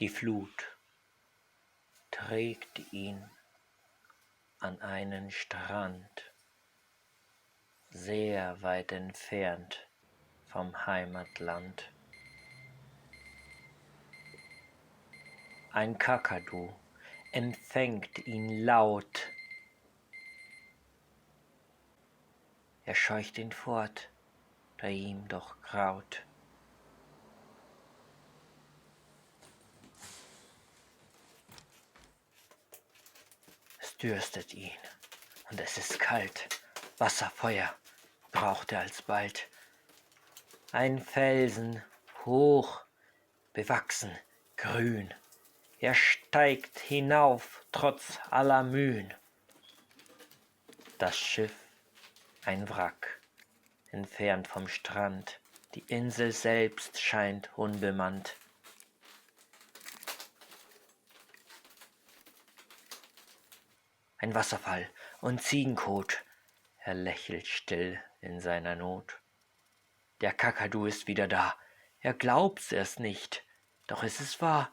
Die Flut trägt ihn an einen Strand, sehr weit entfernt vom Heimatland. Ein Kakadu empfängt ihn laut. Er scheucht ihn fort, da ihm doch graut. Es dürstet ihn und es ist kalt. Wasser, Feuer braucht er alsbald. Ein Felsen, hoch, bewachsen, grün. Er steigt hinauf, trotz aller Mühen. Das Schiff, ein Wrack, entfernt vom Strand. Die Insel selbst scheint unbemannt. Ein Wasserfall und Ziegenkot. Er lächelt still in seiner Not. Der Kakadu ist wieder da. Er glaubt's erst nicht, doch es ist wahr.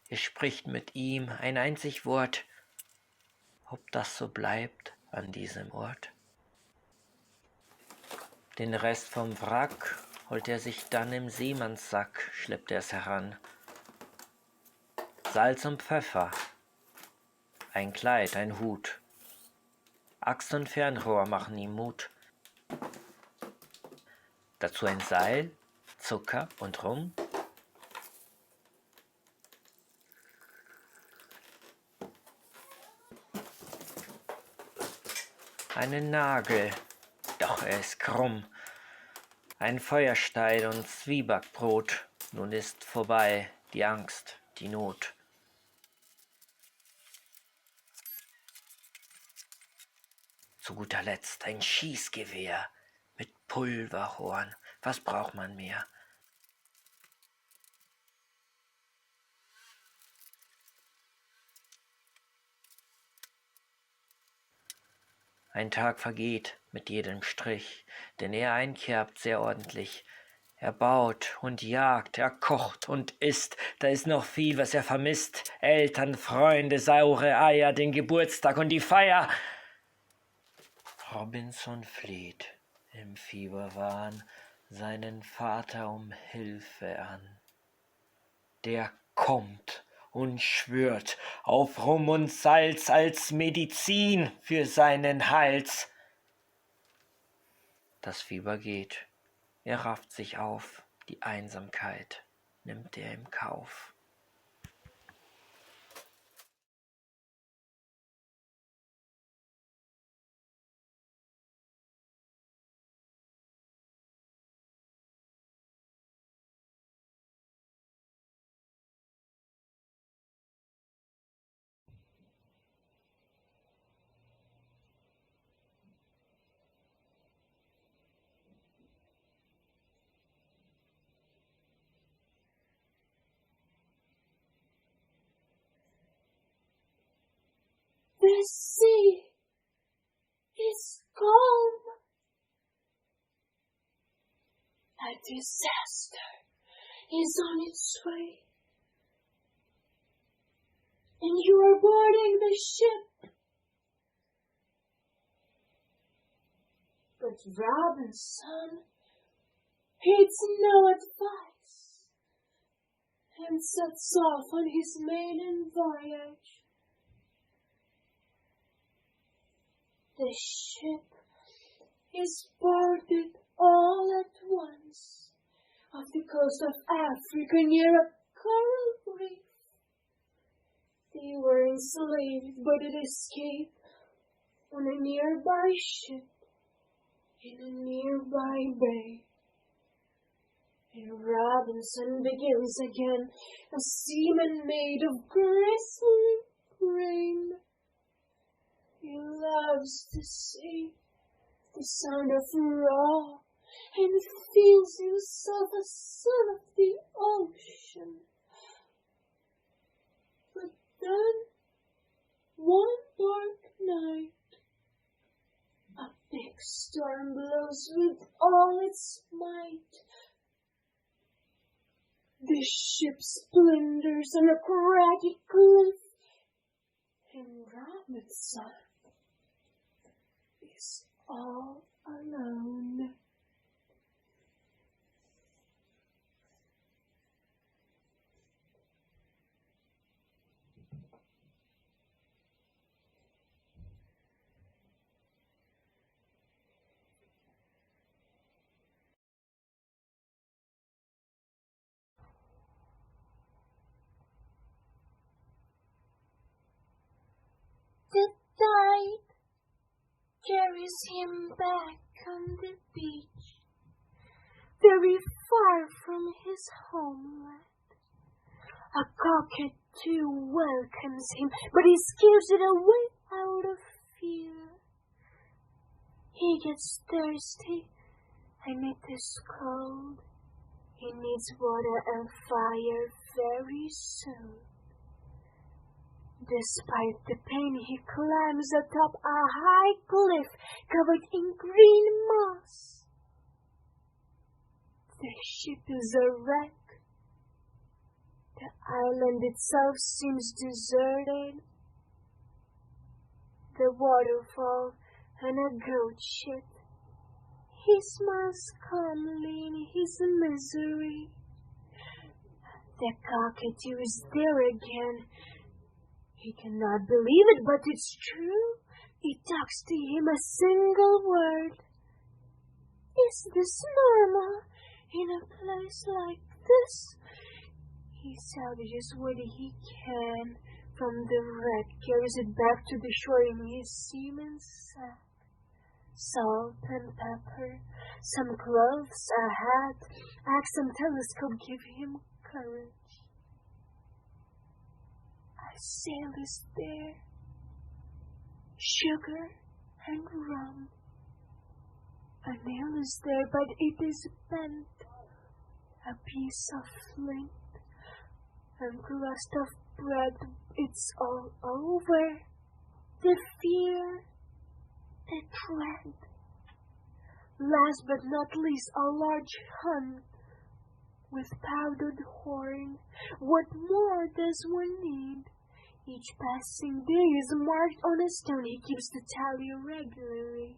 Er spricht mit ihm ein einzig Wort, ob das so bleibt an diesem Ort. Den Rest vom Wrack holt er sich dann im Seemannssack, schleppt er es heran. Salz und Pfeffer, ein Kleid, ein Hut, Axt und Fernrohr machen ihm Mut. Dazu ein Seil, Zucker und Rum. Einen Nagel, doch er ist krumm. Ein Feuerstein und Zwiebackbrot, nun ist vorbei die Angst, die Not. Zu guter Letzt ein Schießgewehr mit Pulverhorn, was braucht man mehr? Ein Tag vergeht mit jedem Strich, denn er einkerbt sehr ordentlich. Er baut und jagt, er kocht und isst, da ist noch viel, was er vermisst. Eltern, Freunde, saure Eier, den Geburtstag und die Feier. Robinson fleht im Fieberwahn seinen Vater um Hilfe an. Der kommt und schwört auf Rum und Salz als Medizin für seinen Hals. Das Fieber geht, er rafft sich auf, die Einsamkeit nimmt er im Kauf. The sea is calm. A disaster is on its way. And you are boarding the ship. But Robinson heeds no advice and sets off on his maiden voyage. The ship is boarded all at once off the coast of Africa near a coral reef. They were enslaved, but it escaped on a nearby ship in a nearby bay. And Robinson begins again, a seaman made of grisly grain. He loves the sea, the sound of raw and feels himself a son of the ocean. But then, one dark night, a big storm blows with all its might. The ship splinters on a craggy cliff, and Robinson is all alone. The tide carries him back on the beach, very far from his homeland. A cockatoo welcomes him, but he scares it away out of fear. He gets thirsty, and it is cold. He needs water and fire very soon. Despite the pain, he climbs atop a high cliff covered in green moss. The ship is a wreck. The island itself seems deserted. The waterfall and a goat shit. He smiles calmly in his misery. The cockatoo is there again. He cannot believe it, but it's true. He talks to him a single word. Is this normal in a place like this? He salvages what he can from the wreck, carries it back to the shore in his seaman's sack. Salt and pepper, some clothes, a hat, axe and telescope give him courage. A sail is there, sugar and rum. A nail is there, but it is bent. A piece of flint, and crust of bread, it's all over. The fear, the dread. Last but not least, a large hunt with powdered horn. What more does one need? Each passing day is marked on a stone. He keeps the tally regularly.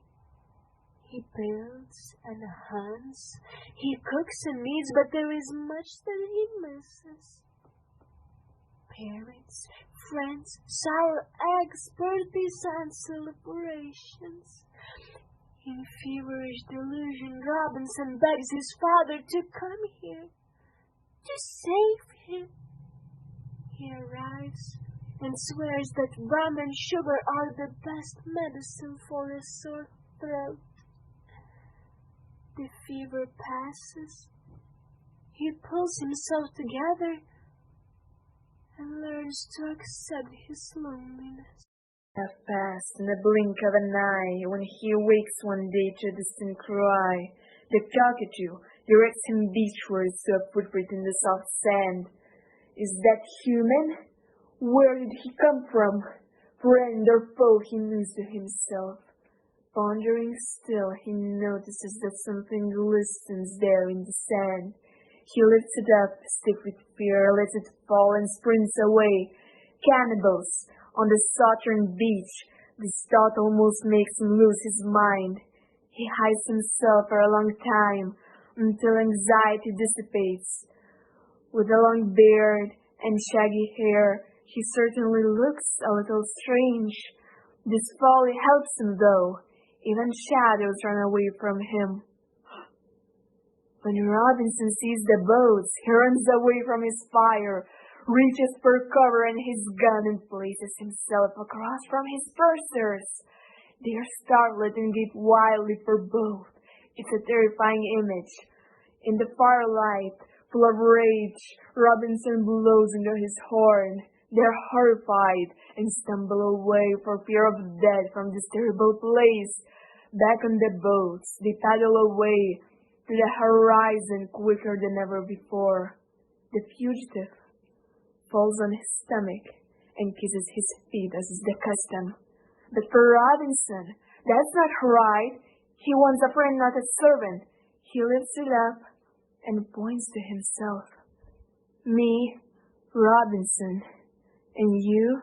He builds and hunts. He cooks and eats, but there is much that he misses. Parents, friends, sour eggs, birthdays, and celebrations. In feverish delusion, Robinson begs his father to come here, to save him. He arrives and swears that rum and sugar are the best medicine for a sore throat. The fever passes. He pulls himself together and learns to accept his loneliness. Have passed in the blink of an eye when he wakes one day to a distant cry. The cockatoo directs him beachwards to a footprint in the soft sand. Is that human? Where did he come from? Friend or foe, he mused to himself. Pondering still, he notices that something glistens there in the sand. He lifts it up, stiff with fear, lets it fall and sprints away. Cannibals! On the southern beach, this thought almost makes him lose his mind. He hides himself for a long time, until anxiety dissipates. With a long beard and shaggy hair, he certainly looks a little strange. This folly helps him, though. Even shadows run away from him. When Robinson sees the boats, he runs away from his fire, reaches for cover and his gun, and places himself across from his pursuers. They are startled and gape wildly for both. It's a terrifying image. In the firelight, full of rage, Robinson blows into his horn. They're horrified and stumble away for fear of death from this terrible place. Back on the boats, they paddle away. to the horizon quicker than ever before. The fugitive falls on his stomach and kisses his feet as is the custom. But for Robinson, that's not right. He wants a friend, not a servant. He lifts it up and points to himself. Me, Robinson, and you?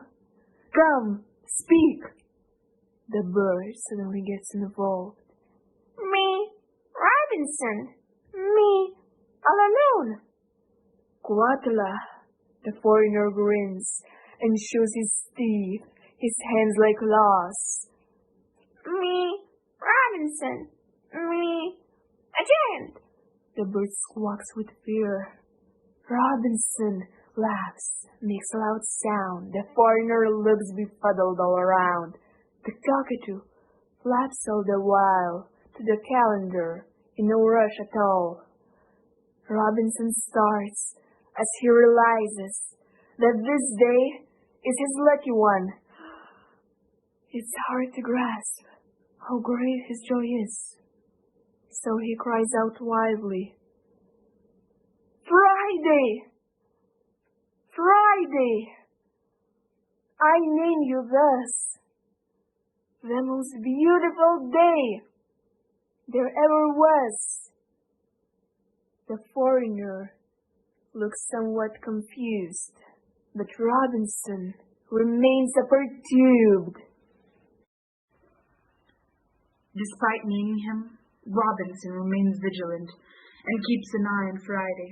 Come, speak. The bird suddenly gets involved. Me, Robinson. Me, all alone. Quatla, the foreigner grins and shows his teeth, his hands like claws. Me, Robinson. Me, a giant. The bird squawks with fear. Robinson laughs, makes a loud sound. The foreigner looks befuddled all around. The cockatoo flaps all the while to the calendar in no rush at all. Robinson starts as he realizes that this day is his lucky one. It's hard to grasp how great his joy is. So he cries out wildly, Friday! Friday! I name you thus. The most beautiful day there ever was. The foreigner looks somewhat confused, but Robinson remains perturbed. Despite naming him, Robinson remains vigilant and keeps an eye on Friday.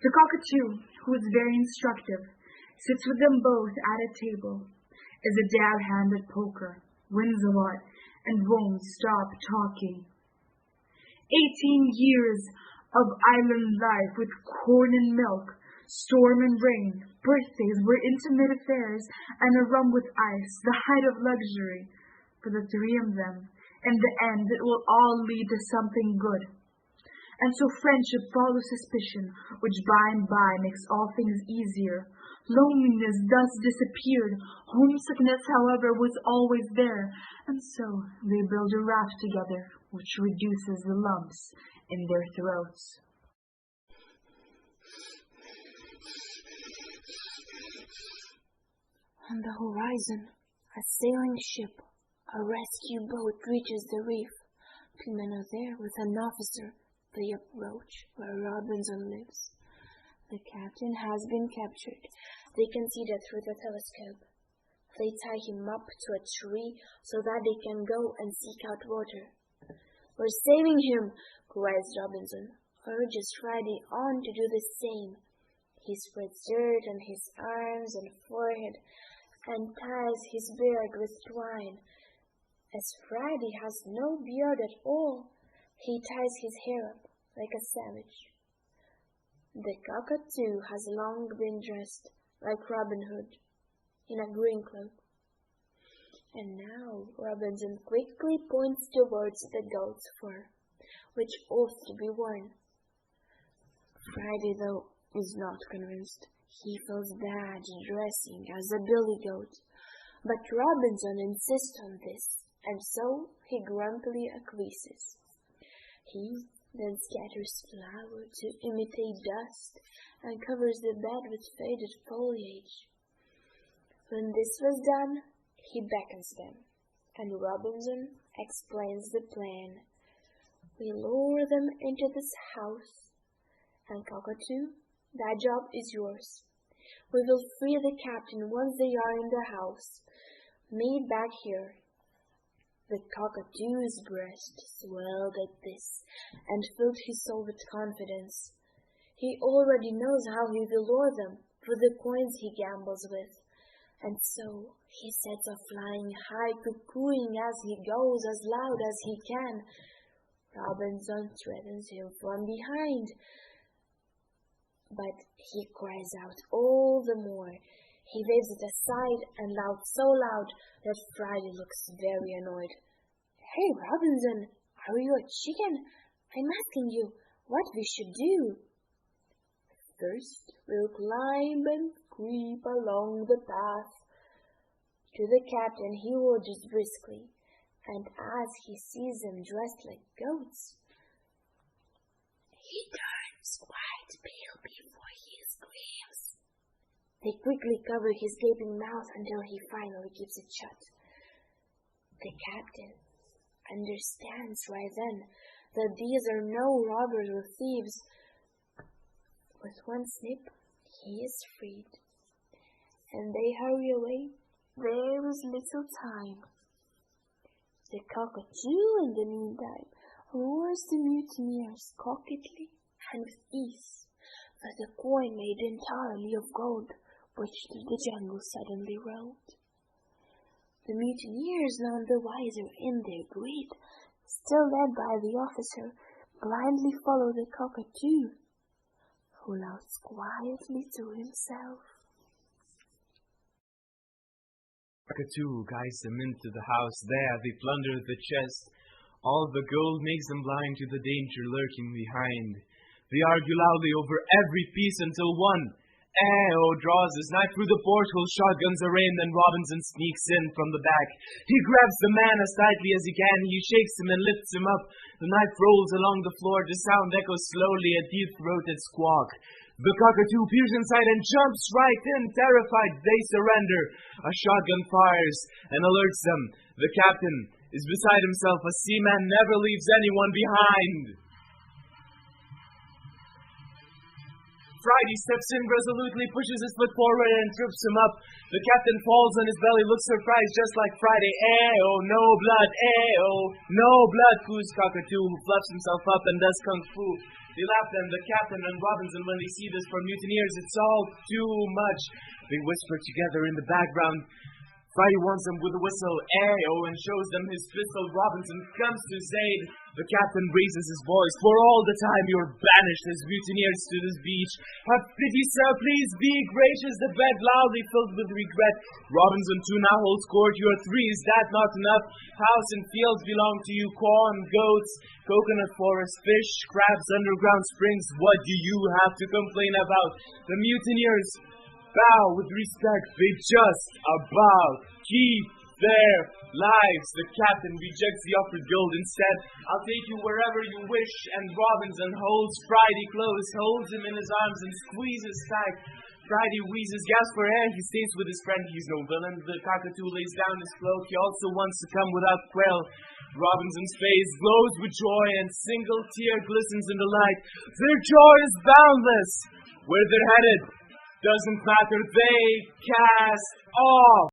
The cockatoo, who is very instructive, sits with them both at a table, is a dab hand at poker, wins a lot, and won't stop talking. 18 years of island life with corn and milk, storm and rain, birthdays were intimate affairs, and a rum with ice, the height of luxury. For the three of them, in the end, it will all lead to something good. And so friendship follows suspicion, which by and by makes all things easier. Loneliness thus disappeared. Homesickness, however, was always there. And so they build a raft together, which reduces the lumps in their throats. On the horizon, a sailing ship, a rescue boat reaches the reef. Two men are there with an officer. They approach where Robinson lives. The captain has been captured. They can see that through the telescope. They tie him up to a tree so that they can go and seek out water. We're saving him, cries Robinson, urges Friday on to do the same. He spreads dirt on his arms and forehead and ties his beard with twine. As Friday has no beard at all, he ties his hair up like a savage. The cockatoo has long been dressed like Robin Hood in a green cloak. And now Robinson quickly points towards the goat's fur, which ought to be worn. Friday, though, is not convinced. He feels bad dressing as a billy goat, but Robinson insists on this, and so he grumpily acquiesces. He then scatters flour to imitate dust and covers the bed with faded foliage. When this was done, he beckons them, and Robinson explains the plan. We lower them into this house, and Cockatoo, that job is yours. We will free the captain once they are in the house. Meet back here. The cockatoo's breast swelled at this, and filled his soul with confidence. He already knows how he will lure them for the coins he gambles with, and so he sets off flying high, cuckooing as he goes, as loud as he can. Robinson threatens him from behind, but he cries out all the more. He waves it aside and loud, so loud that Friday looks very annoyed. Hey, Robinson, are you a chicken? I'm asking you what we should do. First, we'll climb and creep along the path. To the captain he orders briskly, and as he sees them dressed like goats, He turns quite pale before he screams. They quickly cover his gaping mouth until he finally keeps it shut. The captain understands right then that these are no robbers or thieves. With one snip, he is freed, and they hurry away. There is little time. The cockatoo, in the meantime, lures the mutineers coquettily and with ease, for the coin made entirely of gold, which through the jungle suddenly rolled. The mutineers, none the wiser in their greed, still led by the officer, blindly follow the cockatoo, who laughs quietly to himself. Cockatoo guides them into the house. There they plunder the chest. All the gold makes them blind to the danger lurking behind. They argue loudly over every piece until one, draws his knife through the porthole. Shotguns are aimed, and Robinson sneaks in from the back. He grabs the man as tightly as he can. He shakes him and lifts him up. The knife rolls along the floor. The sound echoes slowly, a deep-throated squawk. The cockatoo peers inside and jumps right in. Terrified, they surrender. A shotgun fires and alerts them. The captain is beside himself. A seaman never leaves anyone behind. Friday steps in resolutely, pushes his foot forward and trips him up. The captain falls on his belly, looks surprised just like Friday. No blood, no blood, coos cockatoo, who fluffs himself up and does kung fu. They laugh then, the captain and Robinson, when they see this. For mutineers, it's all too much. They whisper together in the background. Friday warns them with a whistle, and shows them his pistol. Robinson comes to his aid. The captain raises his voice. For all the time you're banished as mutineers to this beach. Have pity, sir, please be gracious. The bed loudly filled with regret. Robinson too now holds court. You are three, is that not enough? House and fields belong to you. Corn, goats, coconut forest, fish, crabs, underground springs. What do you have to complain about? The mutineers bow with respect. They just about keep their lives. The captain rejects the offered gold. Instead, I'll take you wherever you wish. And Robinson holds Friday close, holds him in his arms and squeezes tight. Friday wheezes, gasps for air. He stays with his friend. He's no villain. The cockatoo lays down his cloak. He also wants to come without quail. Robinson's face glows with joy, and single tear glistens in the light. Their joy is boundless. Where they're headed doesn't matter. They cast off.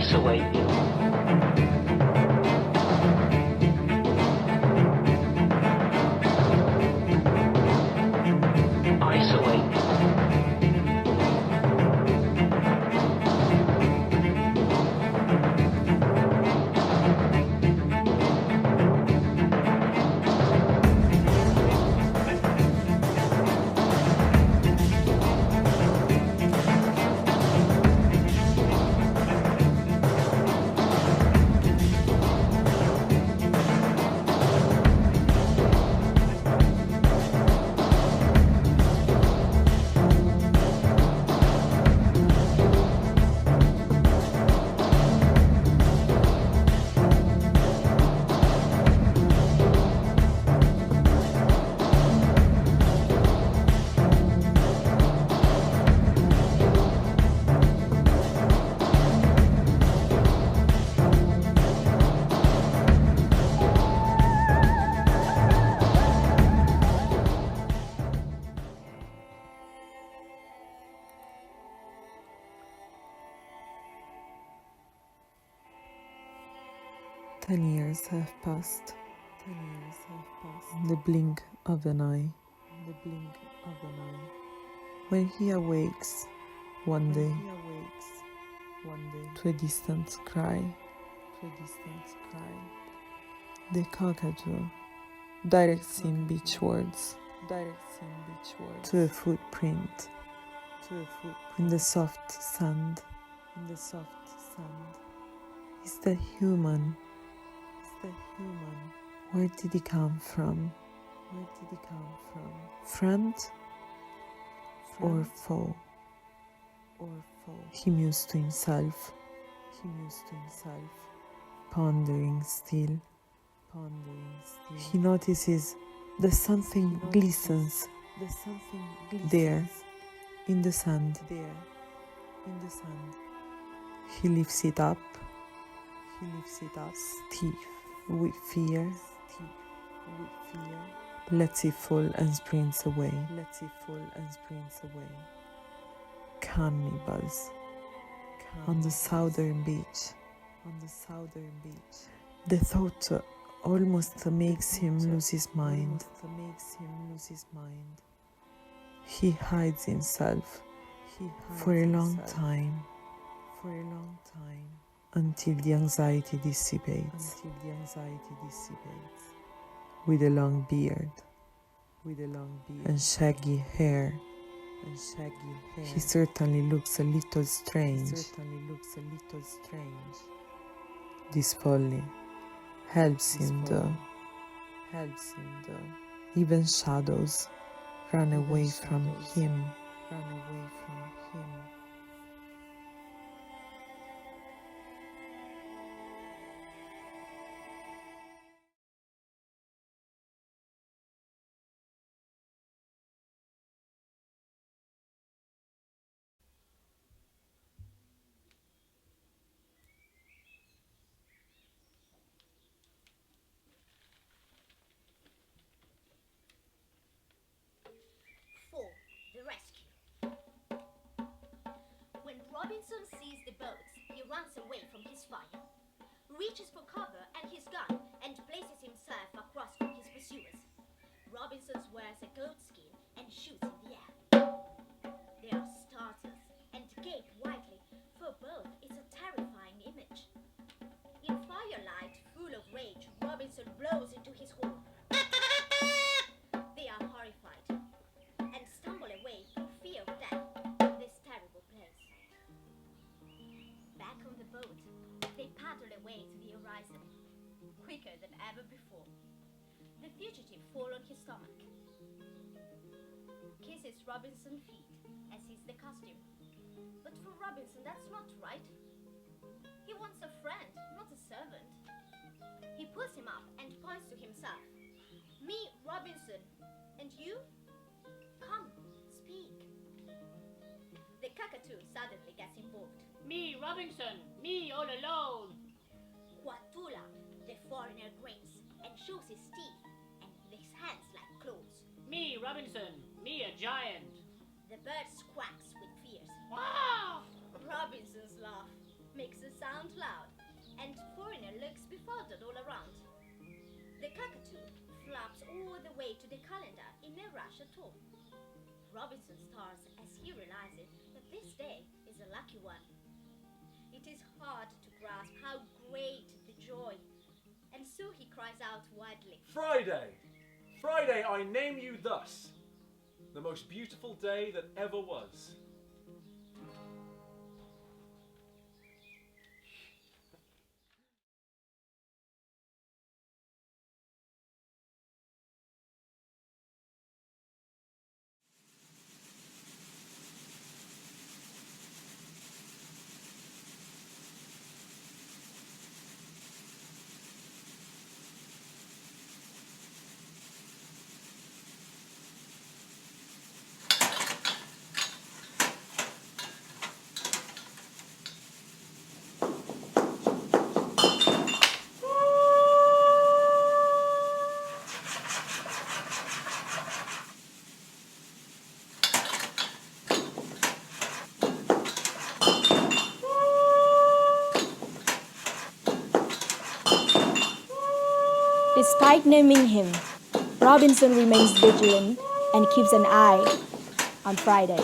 isolated. Ten years have passed. In the blink of an eye. When he awakes one day to a distant cry, the cockatoo directs him beachwards to a footprint in the soft sand. Is that human? Where did he come from? Friend or foe? He mused to himself, pondering still. He notices that something glistens there in the sand. He lifts it up, stiff with fear, lets it fall and sprints away. Cannibals on the southern beach. The thought almost makes him lose his mind. He hides himself for a long time until the anxiety dissipates. With a long beard and shaggy hair, he certainly looks a little strange. This folly helps him though. Even shadows run away from him. The rescue. When Robinson sees the boats, he runs away from his fire, reaches for cover and his gun, and places himself across from his pursuers. Robinson wears a goat skin and shoots in the air. They are startled and gape widely, for both is a terrifying image. In firelight, full of rage, Robinson blows into his horn. They are horrified and stumble away for fear of death in this terrible place. Back on the boat, they paddle away to the horizon, quicker than ever before. The fugitive falls on his stomach, kisses Robinson's feet, as is the custom. But for Robinson, that's not right. He wants a friend, not a servant. He pulls him up and points to himself. Me, Robinson, and you? Come, speak. The cockatoo suddenly gets involved. Me, Robinson, me all alone. Quatula, the foreigner grins and shows his teeth and his hands like claws. Me, Robinson, me a giant. The bird quacks with fears. Wow! Robinson's laugh makes a sound all the way to the calendar in no rush at all. Robinson starts as he realizes that this day is a lucky one. It is hard to grasp how great the joy, and so he cries out wildly, Friday! Friday, I name you thus, the most beautiful day that ever was. Despite naming him, Robinson remains vigilant and keeps an eye on Friday.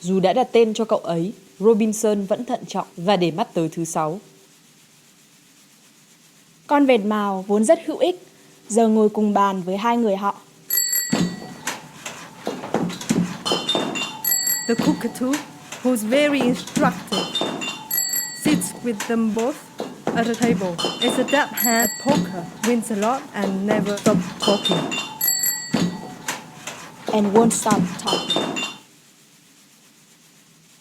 Dù đã đặt tên cho cậu ấy, Robinson vẫn thận trọng và để mắt tới thứ Sáu. Con vẹt mào vốn rất hữu ích, giờ ngồi cùng bàn với hai người họ. The cockatoo, who's very instructive, sits with them both at a table. Is a dab hand at poker, wins a lot and never stops talking. And won't stop talking.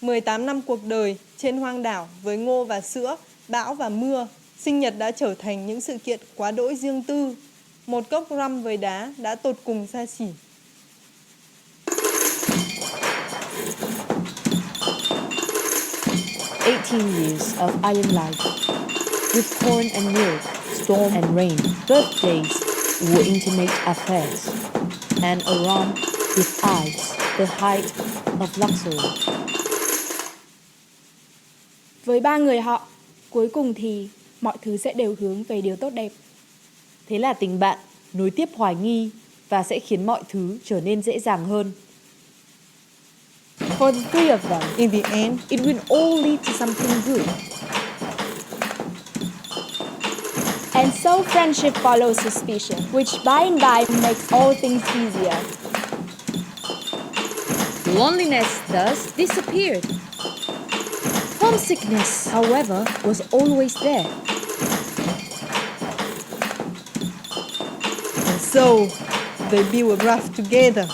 18 năm cuộc đời trên hoang đảo với ngô và sữa, bão và mưa, sinh nhật đã trở thành những sự kiện quá đỗi riêng tư. Một cốc rum với đá đã tột cùng xa xỉ. Years of iron life, with corn and milk, storm and rain, birthdays were intimate affairs, and a rum with ice, the height of luxury. Với ba người họ, cuối cùng thì mọi thứ sẽ đều hướng về điều tốt đẹp. Thế là tình bạn nối tiếp hoài nghi và sẽ khiến mọi thứ trở nên dễ dàng hơn. For the three of them, in the end, it will all lead to something good. And so friendship follows suspicion, which by and by makes all things easier. Loneliness thus disappeared. Homesickness, however, was always there. And so, they build a raft together,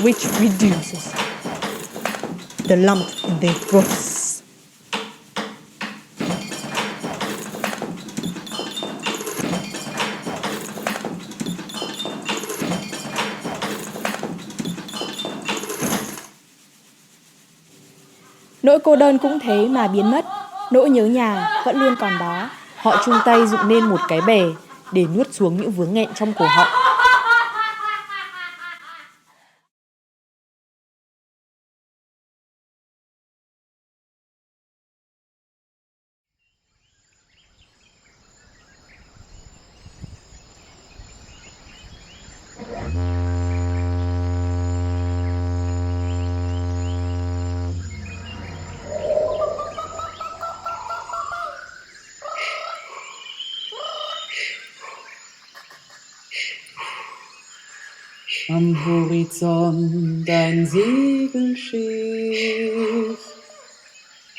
which reduces the lump in their throats. Nỗi cô đơn cũng thế mà biến mất, nỗi nhớ nhà vẫn luôn còn đó. Họ chung tay dựng nên một cái bè để nuốt xuống những vướng nghẹn trong cổ họng. Am Horizont ein Segelschiff,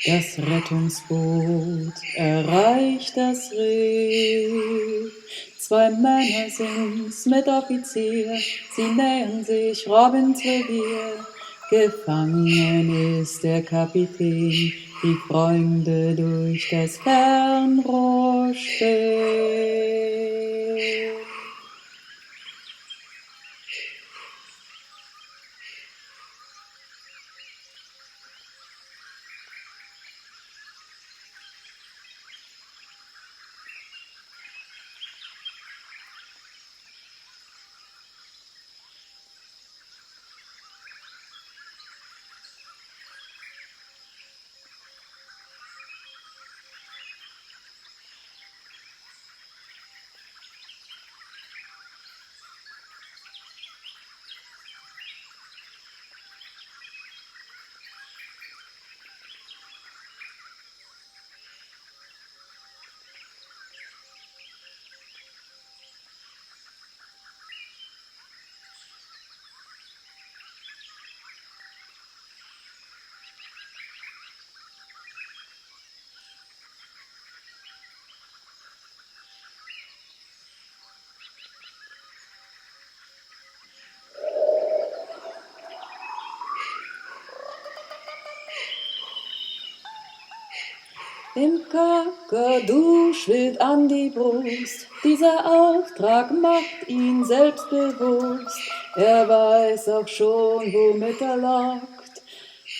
das Rettungsboot erreicht das Riff. Zwei Männer sind's mit Offizier, sie nähern sich Robins Revier. Gefangen ist der Kapitän, die Freunde durch das Fernrohr späht. Dem Kakadu schwillt an die Brust, dieser Auftrag macht ihn selbstbewusst. Er weiß auch schon, womit er lockt,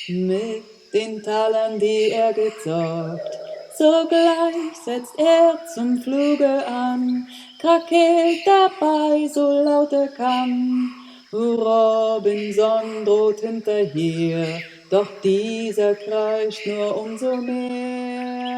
mit den Talern, die er gezockt. Sogleich setzt er zum Fluge an, krakeelt dabei, so laut er kann. Robinson droht hinterher, doch dieser kreischt nur umso mehr.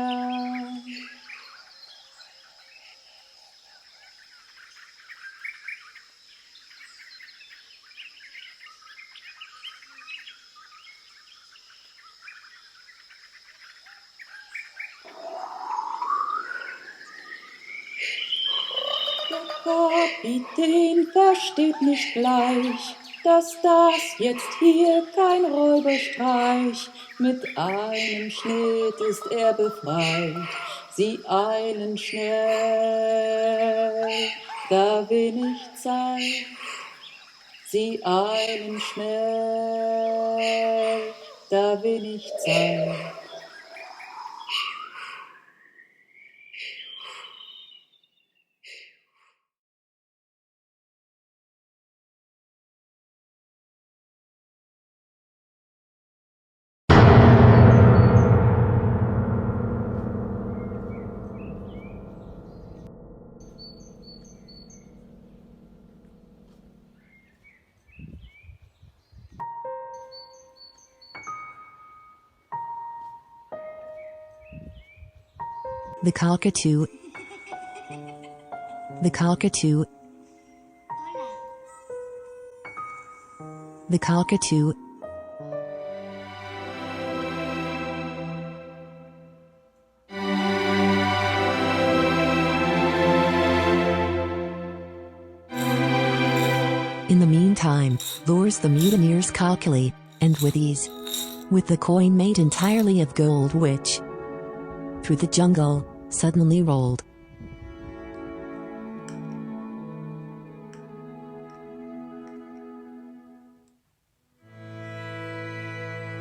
Der Kapitän versteht nicht gleich, dass das jetzt hier kein Räuberstreich. Mit einem Schnitt ist er befreit. Sie eilen schnell, da wenig Zeit. Sie eilen schnell, da wenig Zeit. The cockatoo. The cockatoo. The cockatoo. In the meantime, lures the mutineers cockily, and with ease. With the coin made entirely of gold which, through the jungle, suddenly rolled.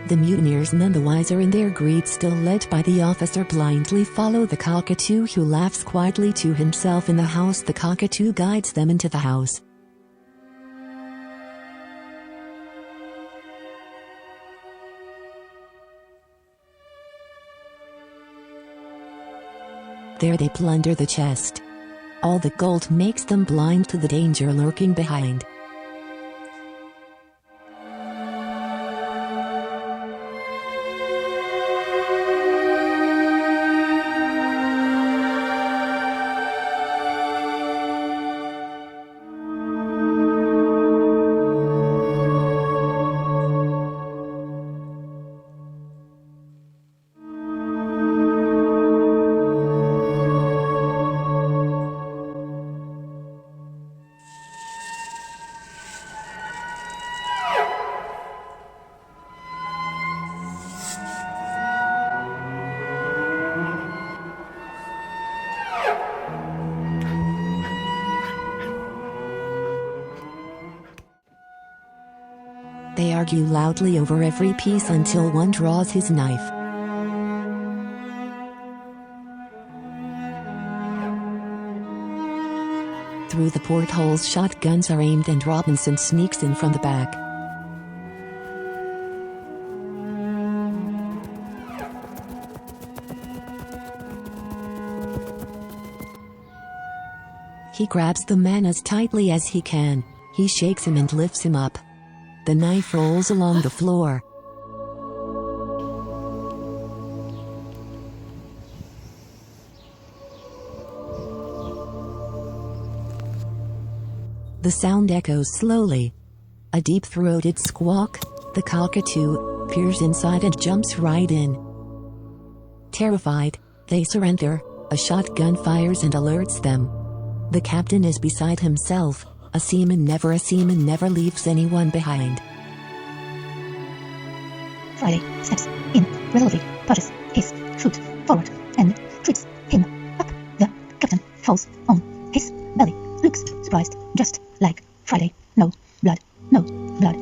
The mutineers, none the wiser in their greed, still led by the officer, blindly follow the cockatoo, who laughs quietly to himself in the house. The cockatoo guides them into the house. There they plunder the chest. All the gold makes them blind to the danger lurking behind. They argue loudly over every piece until one draws his knife. Through the portholes shotguns are aimed and Robinson sneaks in from the back. He grabs the man as tightly as he can. He shakes him and lifts him up. The knife rolls along the floor. The sound echoes slowly. A deep-throated squawk. The cockatoo peers inside and jumps right in. Terrified, they surrender. A shotgun fires and alerts them. The captain is beside himself. A seaman never leaves anyone behind. Friday steps in resolutely, pushes his foot forward, and trips him up. The captain falls on his belly, looks surprised, just like Friday. No blood, no blood.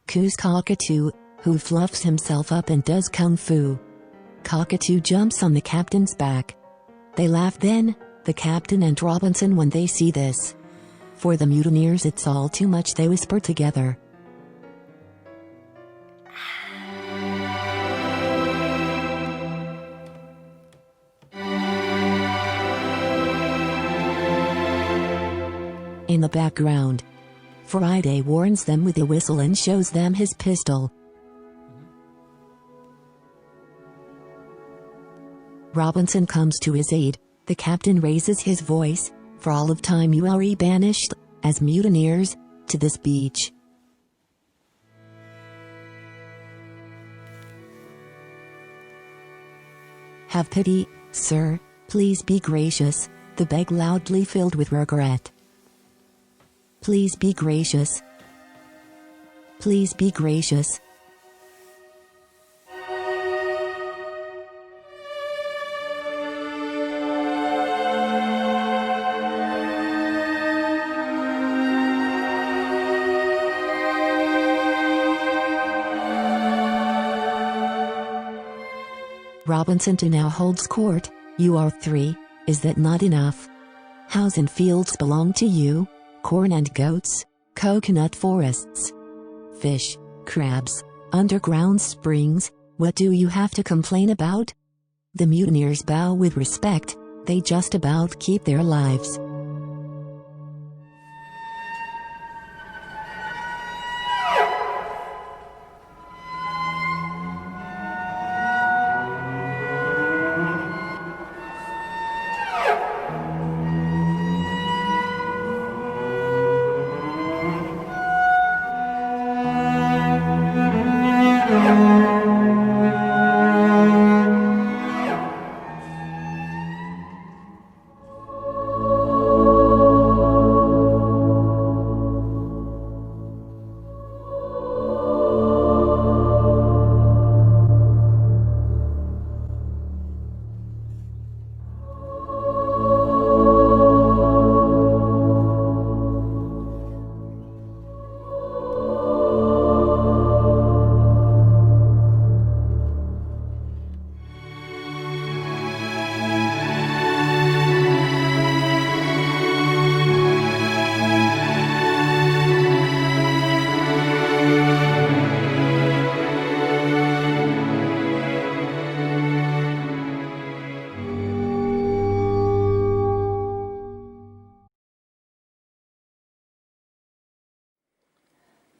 Coo's cockatoo, who fluffs himself up and does kung fu. Cockatoo jumps on the captain's back. They laugh then, the captain and Robinson, when they see this. For the mutineers it's all too much, they whisper together. In the background, Friday warns them with a whistle and shows them his pistol. Robinson comes to his aid. The captain raises his voice. For all of time you are banished, as mutineers, to this beach. Have pity, sir, please be gracious, the beg loudly filled with regret. Please be gracious. Please be gracious. Robinson now holds court. You are 3, is that not enough? House and fields belong to you, corn and goats, coconut forests, fish, crabs, underground springs, what do you have to complain about? The mutineers bow with respect, they just about keep their lives.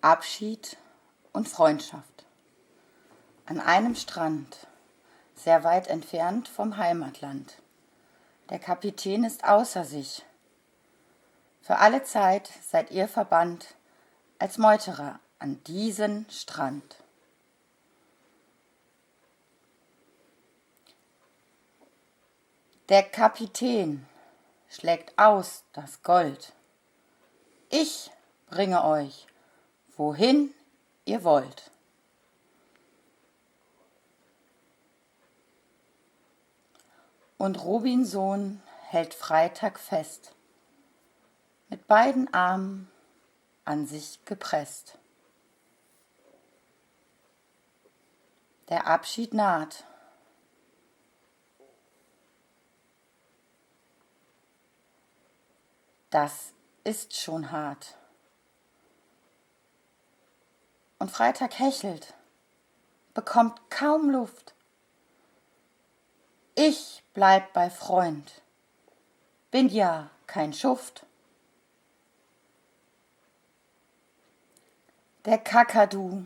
Abschied und Freundschaft. An einem Strand, sehr weit entfernt vom Heimatland. Der Kapitän ist außer sich. Für alle Zeit seid ihr verbannt als Meuterer an diesen Strand. Der Kapitän schlägt aus das Gold. Ich bringe euch, wohin ihr wollt. Und Robinson hält Freitag fest, mit beiden Armen an sich gepresst. Der Abschied naht. Das ist schon hart. Und Freitag hechelt, bekommt kaum Luft. Ich bleib bei Freund, bin ja kein Schuft. Der Kakadu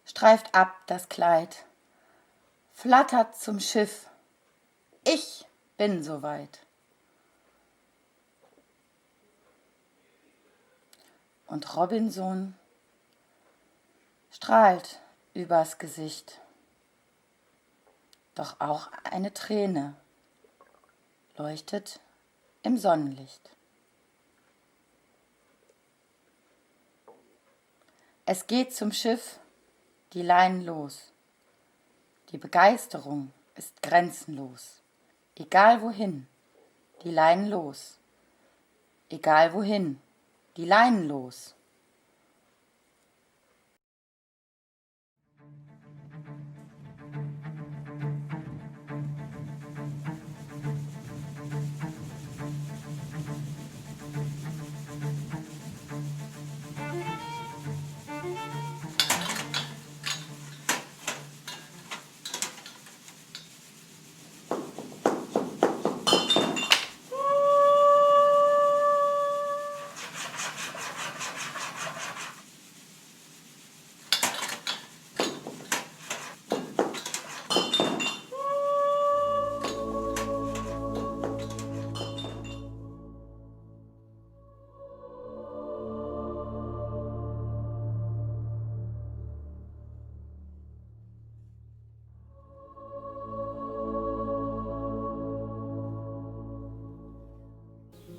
streift ab das Kleid, flattert zum Schiff. Ich bin soweit. Und Robinson strahlt übers Gesicht, doch auch eine Träne leuchtet im Sonnenlicht. Es geht zum Schiff die Leinen los. Die Begeisterung ist grenzenlos. Egal wohin, die Leinen los. Egal wohin, die Leinen los.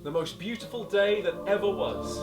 The most beautiful day that ever was.